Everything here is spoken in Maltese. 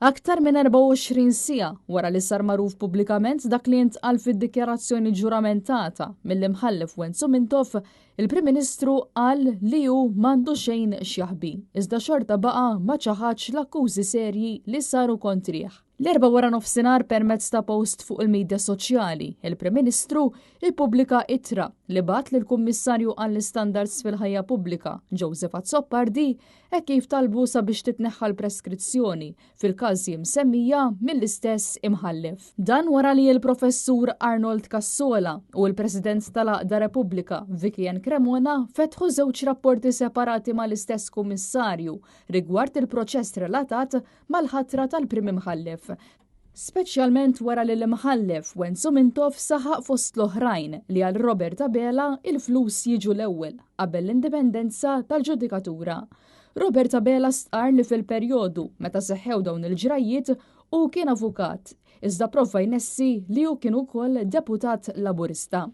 Aktar minn 24 sija wara li sar magħruf pubblikament dak li ntqal fid-dikjarazzjoni ġuramentata mill-imħallef Wenzu Mintoff, il-Prim Ministru qal li hu m'għandu xejn x'jaħbi, iżda xorta baqa' ma ċaħadx l-akkużi serji li saru kontrih. L-erba' wara nofsinhar permezz ta' post fuq il-midja soċjali, il-Prim Ministru ippubblika ittra li bagħat lill-Kummissarju għall-Istandards fil-Ħajja Pubblika, Joseph Azzoppardi, hekk kif talbu sabiex titneħħa l-preskrizzjoni fil-każi msemmija mill-istess imħallef. Dan wara li l-Professur Arnold Cassola u l-President tal-Aqda Repubblika Vivian Cremona fetħu żewġ rapporti separati mal-istess kummissarju rigward il-proċess relatat mal-ħatra tal-Prim Imħallef. Speċjalment wara li l-imħallef Wenzu Mintoff saħaq fost l-oħrajn li għal Robert Abela il-flus jiġu l-ewwel qabel l-indipendenza tal-ġudikatura. Robert Abela stqar li fil-perjodu meta seħħew dawn il-ġrajiet u kien avukat, iżda prova jnessi li hu kien ukoll deputat laburista.